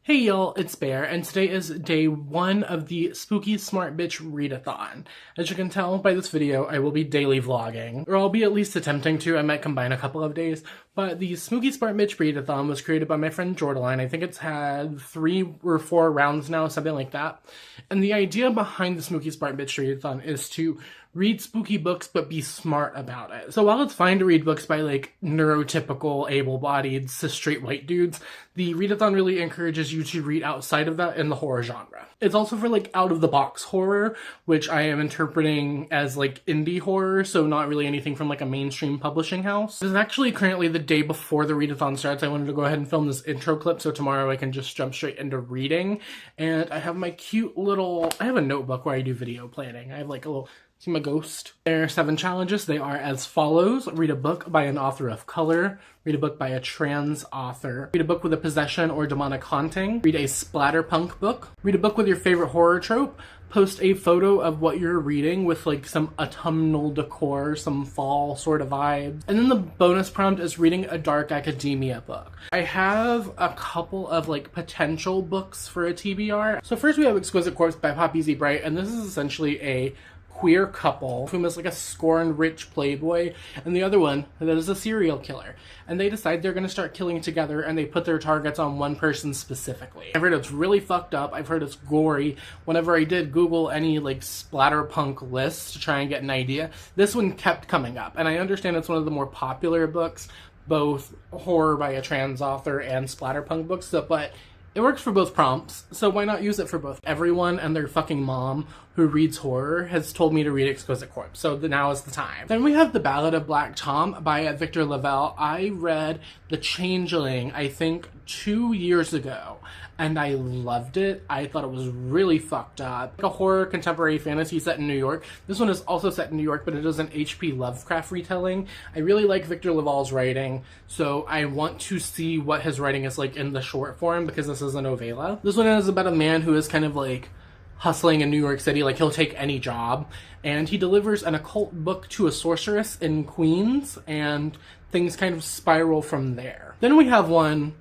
Hey y'all, it's Bear, and today is day 1 of the Spooky Smart Bitch Readathon. As you can tell by this video, I will be daily vlogging, or I'll be at least attempting to. I might combine a couple of days, but the Spooky Smart Bitch Readathon was created by my friend Jordaline. I think it's had 3 or 4 rounds now, something like that. And the idea behind the Spooky Smart Bitch Readathon is to read spooky books but be smart about it. So while it's fine to read books by like neurotypical, able-bodied, cis-straight white dudes, the readathon really encourages you to read outside of that in the horror genre. It's also for like out-of-the-box horror, which I am interpreting as like indie horror, so not really anything from like a mainstream publishing house. This is actually currently the day before the readathon starts. I wanted to go ahead and film this intro clip so tomorrow I can just jump straight into reading. And I have my cute little, I have a notebook where I do video planning. I have like a little, see my ghost? There are 7 challenges. They are as follows. Read a book by an author of color. Read a book by a trans author. Read a book with a possession or demonic haunting. Read a splatterpunk book. Read a book with your favorite horror trope. Post a photo of what you're reading with like some autumnal decor, some fall sort of vibes. And then the bonus prompt is reading a dark academia book. I have a couple of like potential books for a TBR. So first we have Exquisite Corpse by Poppy Z. Bright, and this is essentially a queer couple whom is like a scorned rich playboy, and the other one that is a serial killer, and they decide they're going to start killing together, and they put their targets on one person specifically. I've heard it's really fucked up. I've heard it's gory. Whenever I did Google any like splatterpunk lists to try and get an idea, this one kept coming up, and I understand it's one of the more popular books, both horror by a trans author and splatterpunk books, but it works for both prompts, so why not use it for both? Everyone and their fucking mom who reads horror has told me to read Exquisite Corpse, so now is the time. Then we have The Ballad of Black Tom by Victor Lavelle. I read The Changeling, I think 2 years ago, and I loved it. I thought it was really fucked up. Like a horror contemporary fantasy set in New York. This one is also set in New York, but it is an H.P. Lovecraft retelling. I really like Victor Lavalle's writing, so I want to see what his writing is like in the short form, because this is a novella. This one is about a man who is kind of like hustling in New York City, like he'll take any job, and he delivers an occult book to a sorceress in Queens, and things kind of spiral from there. Then we have one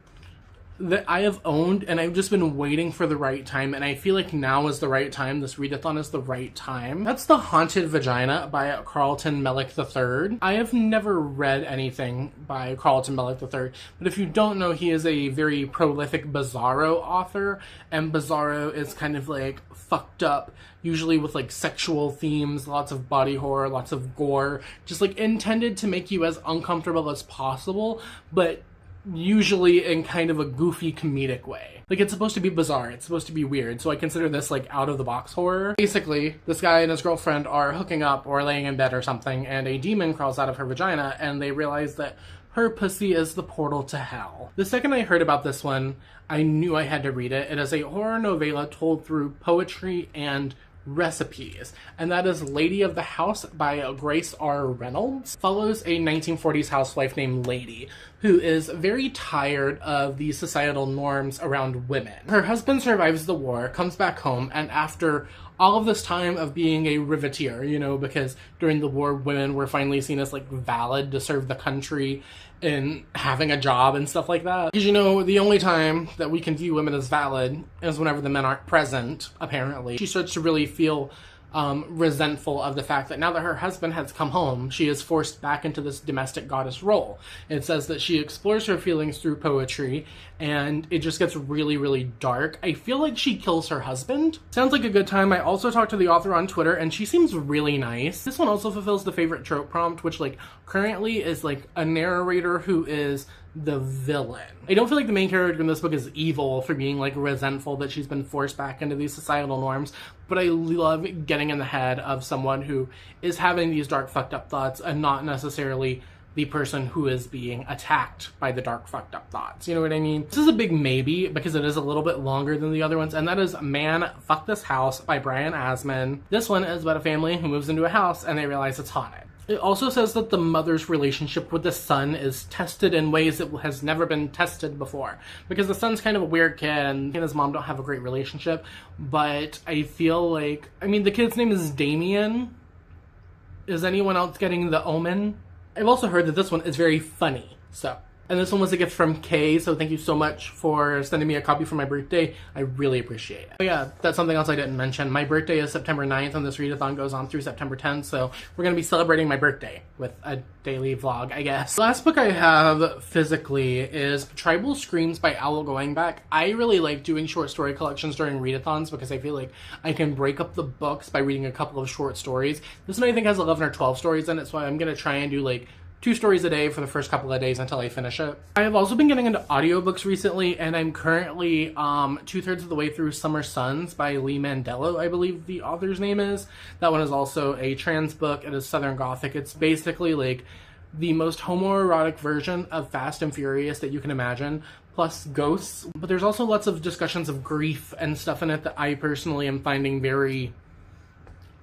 that I have owned, and I've just been waiting for the right time, and I feel like now is the right time. This readathon is the right time. That's The Haunted Vagina by Carlton Mellick III. I have never read anything by Carlton Mellick III, but if you don't know, he is a very prolific Bizarro author, and Bizarro is kind of like fucked up, usually with like sexual themes, lots of body horror, lots of gore, just like intended to make you as uncomfortable as possible, but usually in kind of a goofy comedic way. Like, it's supposed to be bizarre, it's supposed to be weird, so I consider this like out-of-the-box horror. Basically, this guy and his girlfriend are hooking up or laying in bed or something, and a demon crawls out of her vagina, and they realize that her pussy is the portal to hell. The second I heard about this one, I knew I had to read it. It is a horror novella told through poetry and recipes, and that is Lady of the House by Grace R. Reynolds. Follows a 1940s housewife named Lady, who is very tired of the societal norms around women. Her husband survives the war, comes back home, and after all of this time of being a riveteer, you know, because during the war women were finally seen as like valid to serve the country and having a job and stuff like that. Because, you know, the only time that we can view women as valid is whenever the men aren't present, apparently. She starts to really feel resentful of the fact that now that her husband has come home, she is forced back into this domestic goddess role. It says that she explores her feelings through poetry, and it just gets really, really dark. I feel like she kills her husband. Sounds like a good time. I also talked to the author on Twitter, and she seems really nice. This one also fulfills the favorite trope prompt, which like currently is like a narrator who is the villain. I don't feel like the main character in this book is evil for being like resentful that she's been forced back into these societal norms, but I love getting in the head of someone who is having these dark fucked up thoughts and not necessarily the person who is being attacked by the dark fucked up thoughts. You know what I mean? This is a big maybe because it is a little bit longer than the other ones, and that is Man, Fuck This House by Brian Asman. This one is about a family who moves into a house and they realize it's haunted. It also says that the mother's relationship with the son is tested in ways that has never been tested before. Because the son's kind of a weird kid and he and his mom don't have a great relationship. But I feel like, I mean, the kid's name is Damien. Is anyone else getting The Omen? I've also heard that this one is very funny. So And this one was a gift from Kay, so thank you so much for sending me a copy for my birthday. I really appreciate it. But yeah, that's something else I didn't mention. My birthday is September 9th, and this readathon goes on through September 10th, so we're going to be celebrating my birthday with a daily vlog, I guess. The last book I have physically is Tribal Screams by Owl Going Back. I really like doing short story collections during readathons because I feel like I can break up the books by reading a couple of short stories. This one I think has 11 or 12 stories in it, so I'm going to try and do like 2 stories a day for the first couple of days until I finish it. I have also been getting into audiobooks recently, and I'm currently 2/3 of the way through Summer Suns by Lee Mandello, I believe the author's name is. That one is also a trans book. It is Southern Gothic. It's basically like the most homoerotic version of Fast and Furious that you can imagine, plus ghosts. But there's also lots of discussions of grief and stuff in it that I personally am finding very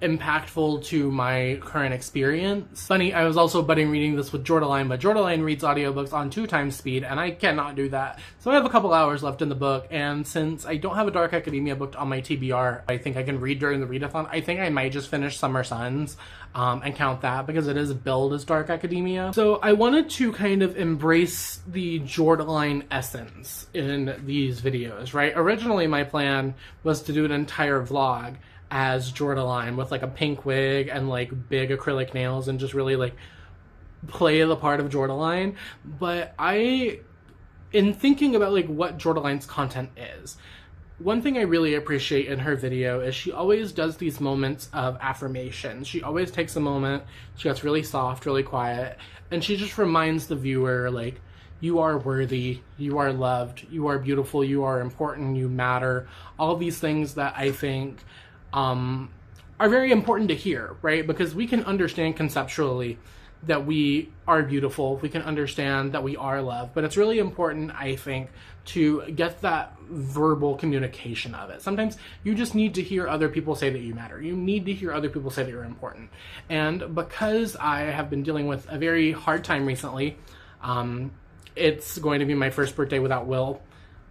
impactful to my current experience. Funny, I was also budding reading this with Jordaline, but Jordaline reads audiobooks on 2x speed, and I cannot do that. So I have a couple hours left in the book, and since I don't have a Dark Academia book on my TBR, I think I can read during the readathon. I think I might just finish Summer Suns and count that because it is billed as Dark Academia. So I wanted to kind of embrace the Jordaline essence in these videos, right? Originally my plan was to do an entire vlog as Jordaline with like a pink wig and like big acrylic nails and just really like play the part of Jordaline. But in thinking about like what Jordaline's content is, one thing I really appreciate in her video is she always does these moments of affirmation. She always takes a moment, she gets really soft, really quiet, and she just reminds the viewer like, you are worthy, you are loved, you are beautiful, you are important, you matter. All of these things that I think are very important to hear, right? Because we can understand conceptually that we are beautiful, we can understand that we are loved, but it's really important, I think, to get that verbal communication of it. Sometimes you just need to hear other people say that you matter. You need to hear other people say that you're important. And because I have been dealing with a very hard time recently, it's going to be my first birthday without Will,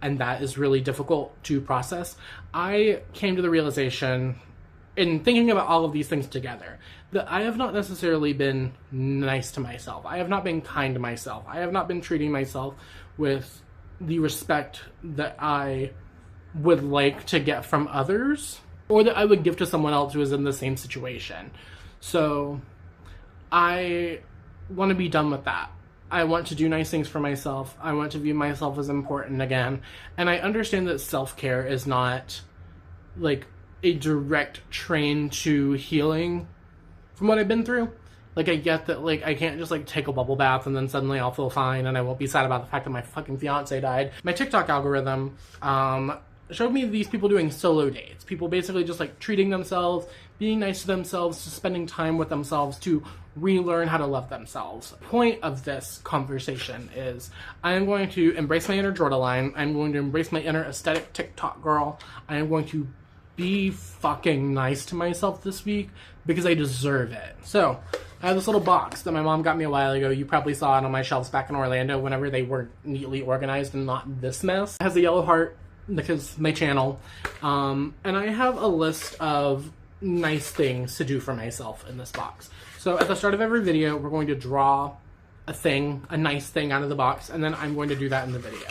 and that is really difficult to process. I came to the realization, in thinking about all of these things together, that I have not necessarily been nice to myself. I have not been kind to myself. I have not been treating myself with the respect that I would like to get from others, or that I would give to someone else who is in the same situation. So I want to be done with that. I want to do nice things for myself. I want to view myself as important again. And I understand that self-care is not like a direct train to healing from what I've been through. Like, I get that, like, I can't just like take a bubble bath and then suddenly I'll feel fine and I won't be sad about the fact that my fucking fiance died. My TikTok algorithm showed me these people doing solo dates. People basically just like treating themselves, being nice to themselves, just spending time with themselves to relearn how to love themselves. The point of this conversation is I am going to embrace my inner Jordaline. I'm going to embrace my inner aesthetic TikTok girl. I am going to be fucking nice to myself this week because I deserve it. So I have this little box that my mom got me a while ago. You probably saw it on my shelves back in Orlando whenever they were neatly organized and not this mess. It has a yellow heart because my channel. And I have a list of nice things to do for myself in this box. So at the start of every video, we're going to draw a nice thing out of the box, and then I'm going to do that in the video.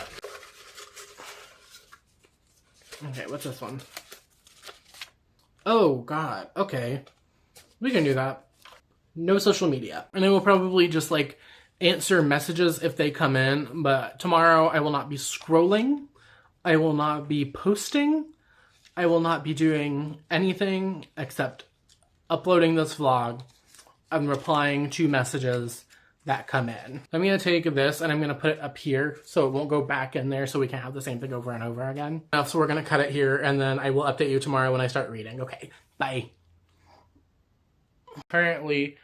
Okay, what's this one? Oh, God. Okay. We can do that. No social media. And I will probably just, like, answer messages if they come in, but tomorrow I will not be scrolling. I will not be posting. I will not be doing anything except uploading this vlog and replying to messages that come in. I'm going to take this and I'm going to put it up here so it won't go back in there so we can have the same thing over and over again. So we're going to cut it here and then I will update you tomorrow when I start reading. Okay, bye. Currently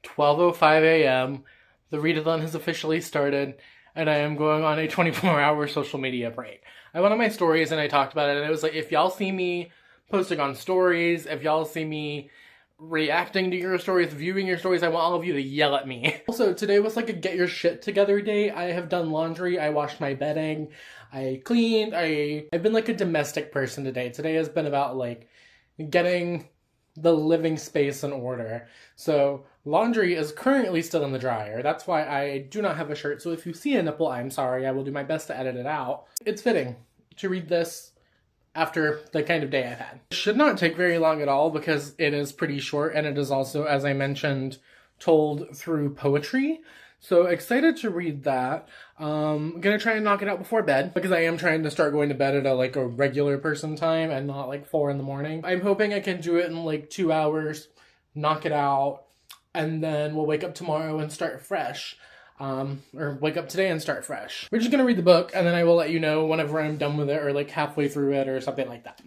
12:05 a.m. The readathon has officially started and I am going on a 24-hour social media break. I went on my stories and I talked about it and it was like, if y'all see me posting on stories, if y'all see me reacting to your stories, viewing your stories, I want all of you to yell at me. Also, today was like a get your shit together day. I have done laundry, I washed my bedding, I cleaned, I've been like a domestic person today. Today has been about like getting the living space in order. So Laundry is currently still in the dryer. That's why I do not have a shirt. So if you see a nipple, I'm sorry. I will do my best to edit it out. It's fitting to read this after the kind of day I've had. It should not take very long at all because it is pretty short, and it is also, as I mentioned, told through poetry. So excited to read that. Gonna try and knock it out before bed because I am trying to start going to bed at a regular person time and not like 4 in the morning. I'm hoping I can do it in like 2 hours, knock it out, and then we'll wake up tomorrow and start fresh. Or wake up today and start fresh. We're just gonna read the book, and then I will let you know whenever I'm done with it or like halfway through it or something like that.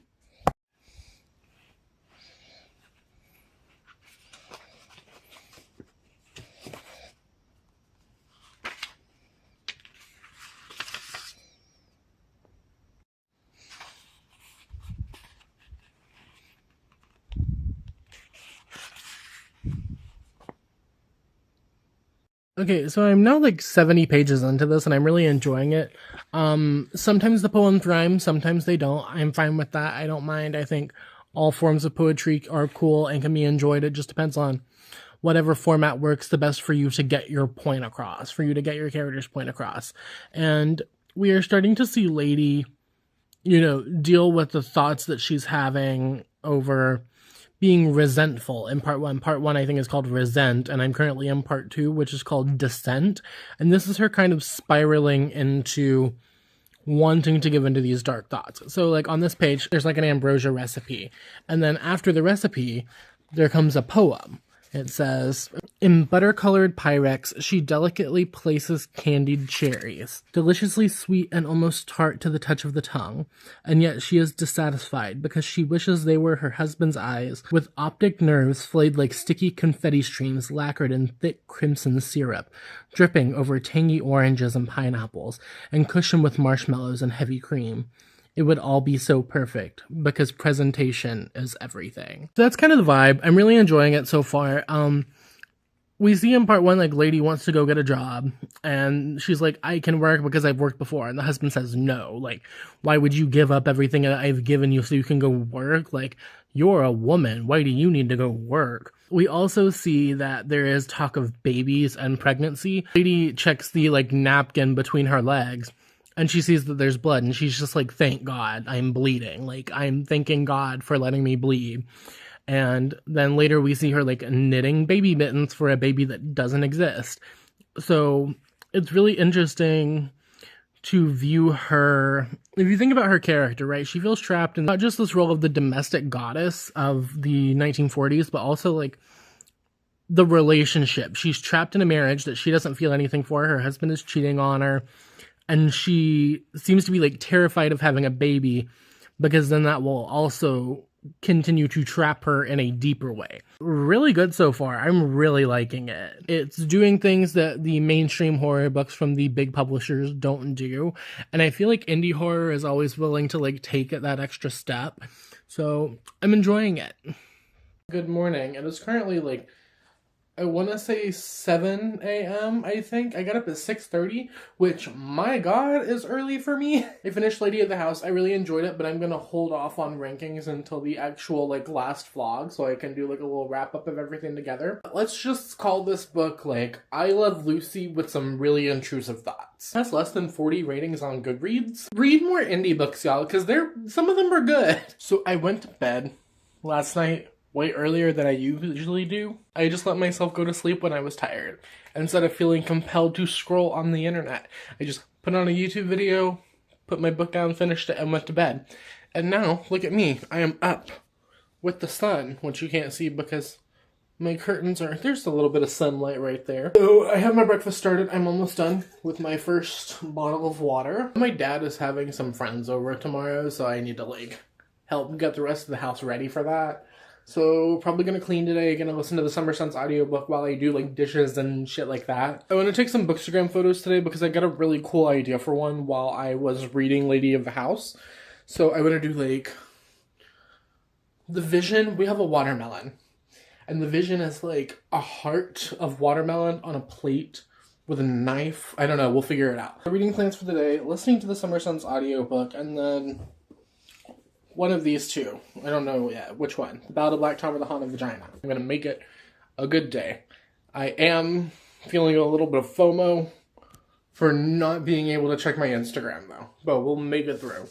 Okay, so I'm now like 70 pages into this and I'm really enjoying it. Sometimes the poems rhyme, sometimes they don't. I'm fine with that. I don't mind. I think all forms of poetry are cool and can be enjoyed. It just depends on whatever format works the best for you to get your point across, for you to get your character's point across. And we are starting to see Lady, deal with the thoughts that she's having over being resentful in part one. Part one, I think, is called Resent, and I'm currently in part two, which is called Dissent. And this is her kind of spiraling into wanting to give into these dark thoughts. So, like, on this page, there's like an ambrosia recipe. And then after the recipe, there comes a poem. It says, in butter-colored Pyrex, she delicately places candied cherries, deliciously sweet and almost tart to the touch of the tongue, and yet she is dissatisfied because she wishes they were her husband's eyes, with optic nerves flayed like sticky confetti streams lacquered in thick crimson syrup, dripping over tangy oranges and pineapples, and cushioned with marshmallows and heavy cream. It would all be so perfect because presentation is everything. So that's kind of the vibe. I'm really enjoying it so far. We see in part one, like, Lady wants to go get a job, and she's like, I can work because I've worked before. And the husband says, no, like, why would you give up everything that I've given you so you can go work? Like, you're a woman. Why do you need to go work? We also see that there is talk of babies and pregnancy. Lady checks the, like, napkin between her legs, and she sees that there's blood, and she's just like, thank God, I'm bleeding. Like, I'm thanking God for letting me bleed. And then later we see her, like, knitting baby mittens for a baby that doesn't exist. So it's really interesting to view her. If you think about her character, right, she feels trapped in not just this role of the domestic goddess of the 1940s, but also, like, the relationship. She's trapped in a marriage that she doesn't feel anything for. Her husband is cheating on her. And she seems to be, like, terrified of having a baby because then that will also continue to trap her in a deeper way. Really good so far. I'm really liking it. It's doing things that the mainstream horror books from the big publishers don't do. And I feel like indie horror is always willing to, like, take it that extra step. So I'm enjoying it. Good morning. It is currently, like, I want to say 7 a.m., I think. I got up at 6:30, which, my God, is early for me. I finished Lady of the House. I really enjoyed it, but I'm going to hold off on rankings until the actual, like, last vlog, so I can do, like, a little wrap-up of everything together. Let's just call this book, like, I Love Lucy with some really intrusive thoughts. It has less than 40 ratings on Goodreads. Read more indie books, y'all, because some of them are good. So I went to bed last night way earlier than I usually do. I just let myself go to sleep when I was tired, instead of feeling compelled to scroll on the internet. I just put on a YouTube video, put my book down, finished it, and went to bed. And now, look at me. I am up with the sun, which you can't see because my curtains are... There's a little bit of sunlight right there. So I have my breakfast started. I'm almost done with my first bottle of water. My dad is having some friends over tomorrow, so I need to, like, help get the rest of the house ready for that. So, probably gonna clean today, gonna listen to the Summer Suns audiobook while I do, like, dishes and shit like that. I want to take some Bookstagram photos today because I got a really cool idea for one while I was reading Lady of the House. So, I want to do, like, the vision. We have a watermelon. And the vision is, like, a heart of watermelon on a plate with a knife. I don't know, we'll figure it out. Reading plans for the day, listening to the Summer Suns audiobook, and then one of these two. I don't know yet which one. The Ballad of Black Tom or the Haunted Vagina. I'm gonna make it a good day. I am feeling a little bit of FOMO for not being able to check my Instagram though, but we'll make it through.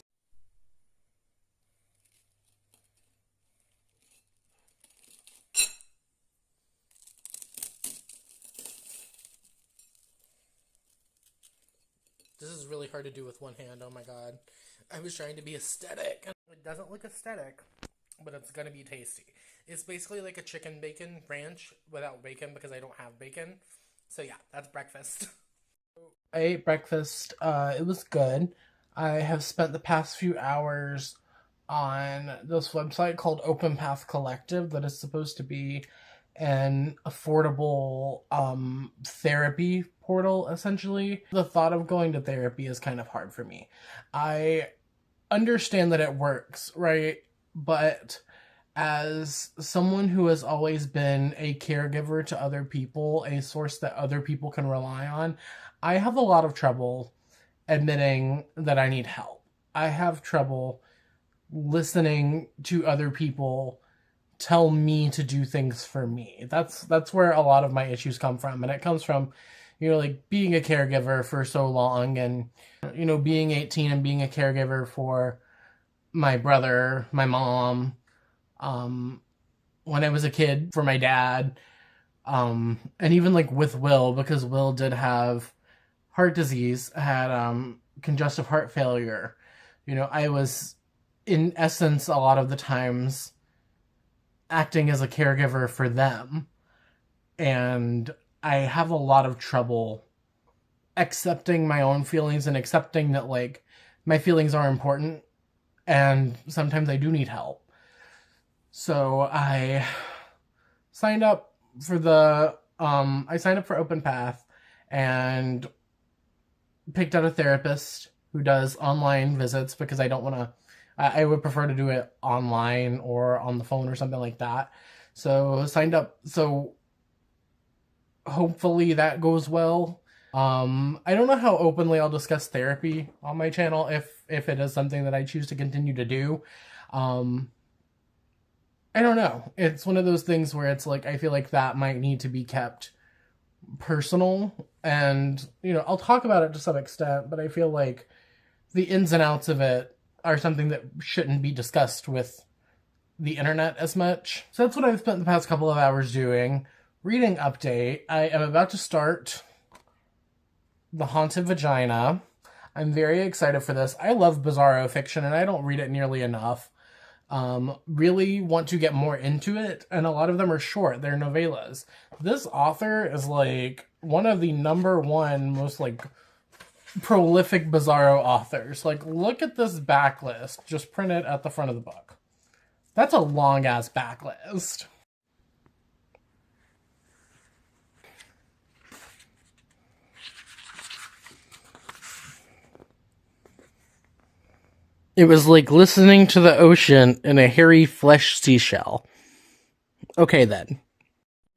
This is really hard to do with one hand, oh my god. I was trying to be aesthetic. It doesn't look aesthetic, but it's gonna be tasty. It's basically like a chicken bacon ranch without bacon because I don't have bacon. So yeah, that's breakfast. I ate breakfast. It was good. I have spent the past few hours on this website called Open Path Collective that is supposed to be an affordable therapy portal, essentially. The thought of going to therapy is kind of hard for me. I understand that it works, right? But as someone who has always been a caregiver to other people, a source that other people can rely on, I have a lot of trouble admitting that I need help. I have trouble listening to other people tell me to do things for me. That's where a lot of my issues come from. And it comes from, like being a caregiver for so long and, being 18 and being a caregiver for my brother, my mom, when I was a kid for my dad, and even like with Will, because Will did have heart disease, had congestive heart failure. I was in essence a lot of the times acting as a caregiver for them, and I have a lot of trouble accepting my own feelings and accepting that like my feelings are important and sometimes I do need help. So I signed up for Open Path and picked out a therapist who does online visits because I would prefer to do it online or on the phone or something like that. So signed up. So hopefully that goes well. I don't know how openly I'll discuss therapy on my channel if it is something that I choose to continue to do. I don't know. It's one of those things where it's like, I feel like that might need to be kept personal. And, I'll talk about it to some extent, but I feel like the ins and outs of it are something that shouldn't be discussed with the internet as much. So that's what I've spent the past couple of hours doing. Reading update. I am about to start The Haunted Vagina. I'm very excited for this. I love bizarro fiction and I don't read it nearly enough. Really want to get more into it, and a lot of them are short. They're novellas. This author is like one of the #1 most like prolific bizarro authors. Like, look at this backlist just printed at the front of the book. That's a long ass backlist. It was like listening to the ocean in a hairy flesh seashell. Okay then.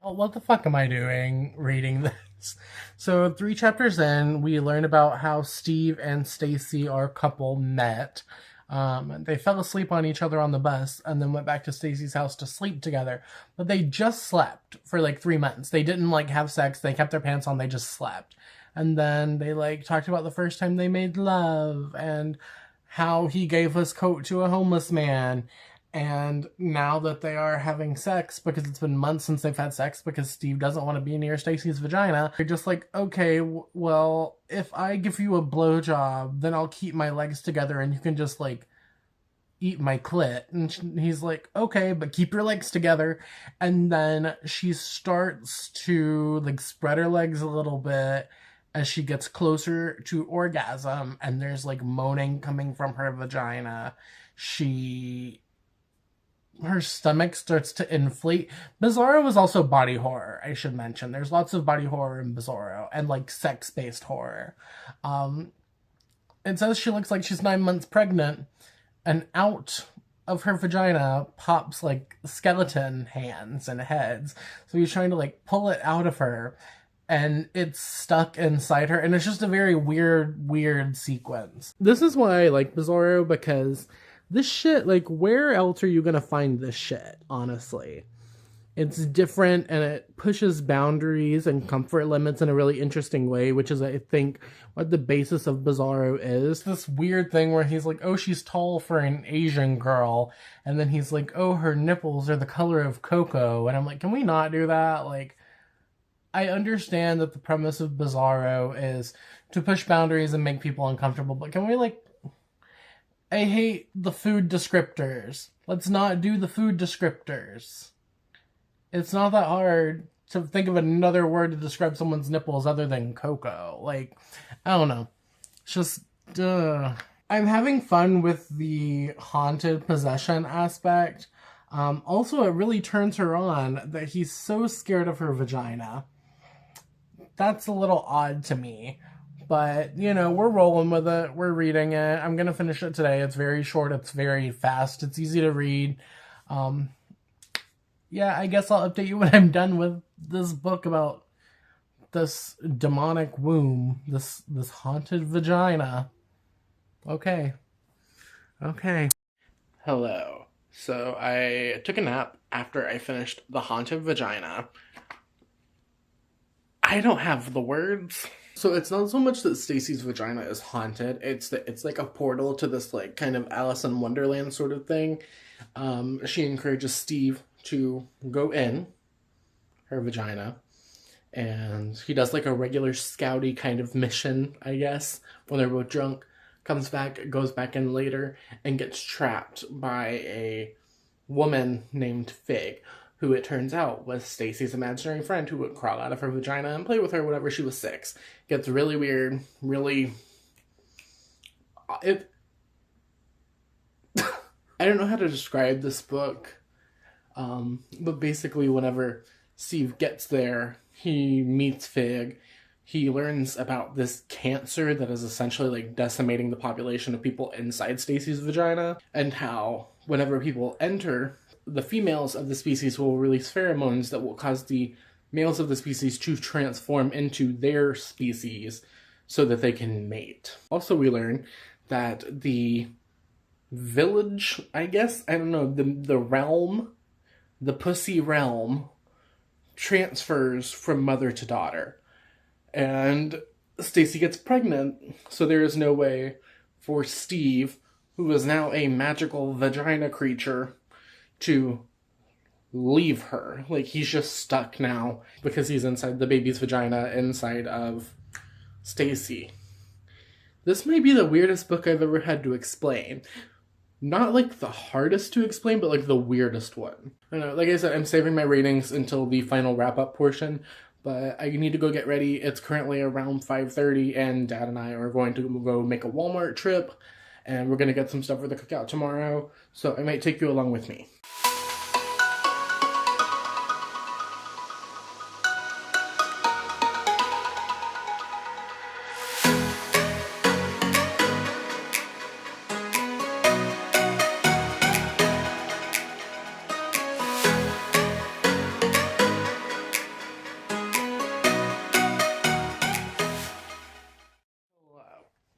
Well, what the fuck am I doing reading this? So 3 chapters in, we learn about how Steve and Stacy, our couple, met. They fell asleep on each other on the bus and then went back to Stacy's house to sleep together. But they just slept for like 3 months. They didn't like have sex. They kept their pants on. They just slept. And then they like talked about the first time they made love and how he gave his coat to a homeless man. And now that they are having sex, because it's been months since they've had sex, because Steve doesn't want to be near Stacy's vagina, they're just like, okay, well, if I give you a blowjob, then I'll keep my legs together and you can just, like, eat my clit. And he's like, okay, but keep your legs together. And then she starts to, like, spread her legs a little bit as she gets closer to orgasm, and there's, like, moaning coming from her vagina. Her stomach starts to inflate. Bizarro is also body horror, I should mention. There's lots of body horror in Bizarro, and, like, sex-based horror. It says she looks like she's 9 months pregnant, and out of her vagina pops, like, skeleton hands and heads. So he's trying to, like, pull it out of her, and it's stuck inside her, and it's just a very weird sequence. This is why I like Bizarro, because this shit, like, where else are you gonna find this shit, honestly? It's different and it pushes boundaries and comfort limits in a really interesting way, which is, I think, what the basis of Bizarro is. This weird thing where he's like, oh, she's tall for an Asian girl. And then he's like, oh, her nipples are the color of cocoa. And I'm like, can we not do that? Like, I understand that the premise of Bizarro is to push boundaries and make people uncomfortable, but can we, like, I hate the food descriptors. Let's not do the food descriptors. It's not that hard to think of another word to describe someone's nipples other than cocoa. Like, I don't know. It's just, I'm having fun with the haunted possession aspect. Also, it really turns her on that he's so scared of her vagina. That's a little odd to me. But, you know, we're rolling with it. We're reading it. I'm going to finish it today. It's very short. It's very fast. It's easy to read. Yeah, I guess I'll update you when I'm done with this book about this demonic womb. This haunted vagina. Okay. Hello. So I took a nap after I finished The Haunted Vagina. I don't have the words. So it's not so much that Stacy's vagina is haunted, it's that it's like a portal to this like kind of Alice in Wonderland sort of thing. She encourages Steve to go in her vagina, and he does like a regular scouty kind of mission, I guess, when they're both drunk, comes back, goes back in later, and gets trapped by a woman named Fig, who it turns out was Stacy's imaginary friend who would crawl out of her vagina and play with her whenever she was 6. Gets really weird, really... I don't know how to describe this book, but basically whenever Steve gets there, he meets Fig. He learns about this cancer that is essentially like decimating the population of people inside Stacy's vagina, and how whenever people enter, the females of the species will release pheromones that will cause the males of the species to transform into their species so that they can mate. Also, we learn that the village, I guess, I don't know, the realm, the pussy realm, transfers from mother to daughter. And Stacy gets pregnant, so there is no way for Steve, who is now a magical vagina creature, to leave her. Like, he's just stuck now because he's inside the baby's vagina inside of Stacy. This may be the weirdest book I've ever had to explain. Not like the hardest to explain, but like the weirdest one. I don't know, like I said, I'm saving my ratings until the final wrap-up portion, but I need to go get ready. It's currently around 5:30, and Dad and I are going to go make a Walmart trip, and we're going to get some stuff for the cookout tomorrow, so I might take you along with me.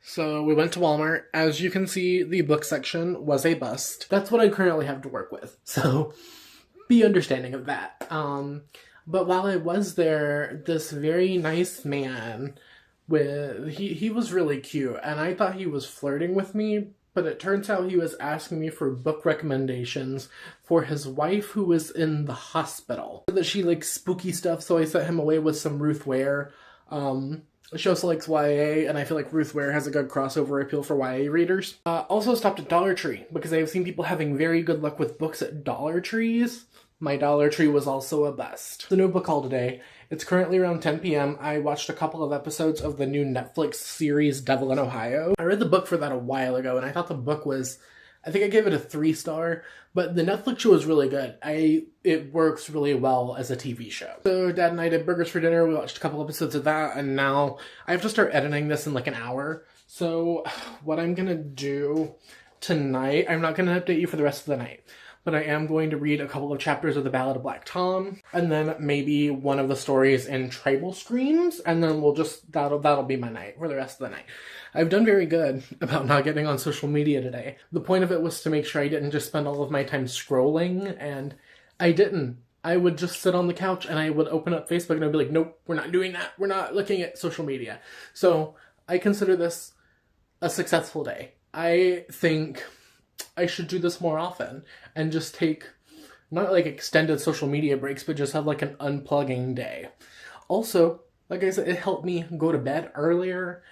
So we went to Walmart. As you can see, the book section was a bust. That's what I currently have to work with, so be understanding of that. But while I was there, this very nice man, he was really cute, and I thought he was flirting with me, but it turns out he was asking me for book recommendations for his wife who was in the hospital. That she likes spooky stuff, so I sent him away with some Ruth Ware. She also likes YA, and I feel like Ruth Ware has a good crossover appeal for YA readers. Also stopped at Dollar Tree, because I have seen people having very good luck with books at Dollar Trees. My Dollar Tree was also a bust. The new book haul today. It's currently around 10 p.m. I watched a couple of episodes of the new Netflix series Devil in Ohio. I read the book for that a while ago, and I thought the book was... I think I gave it a 3-star, but the Netflix show is really good. It works really well as a TV show. So Dad and I did burgers for dinner. We watched a couple episodes of that, and now I have to start editing this in like an hour. So what I'm gonna do tonight, I'm not gonna update you for the rest of the night, but I am going to read a couple of chapters of The Ballad of Black Tom, and then maybe one of the stories in Tribal Screams, and then we'll just, that'll be my night for the rest of the night. I've done very good about not getting on social media today. The point of it was to make sure I didn't just spend all of my time scrolling, and I didn't. I would just sit on the couch and I would open up Facebook and I'd be like, nope, we're not doing that. We're not looking at social media. So I consider this a successful day. I think I should do this more often and just take not like extended social media breaks, but just have like an unplugging day. Also, like I said, it helped me go to bed earlier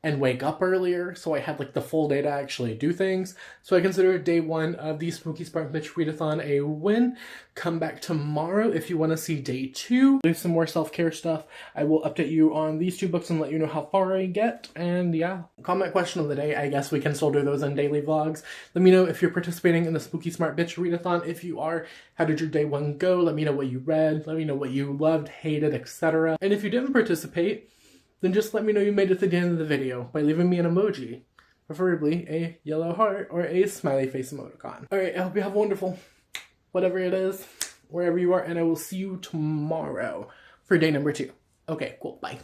and wake up earlier, so I had like the full day to actually do things. So I consider day one of the Spooky Smart Bitch Readathon a win. Come back tomorrow if you want to see day two. Do some more self-care stuff. I will update you on these 2 books and let you know how far I get. And yeah, comment question of the day. I guess we can still do those in daily vlogs. Let me know if you're participating in the Spooky Smart Bitch Readathon. If you are, how did your day one go? Let me know what you read. Let me know what you loved, hated, etc. And if you didn't participate, then just let me know you made it to the end of the video by leaving me an emoji, preferably a yellow heart or a smiley face emoticon. Alright, I hope you have a wonderful, whatever it is, wherever you are, and I will see you tomorrow for day number 2. Okay, cool, bye.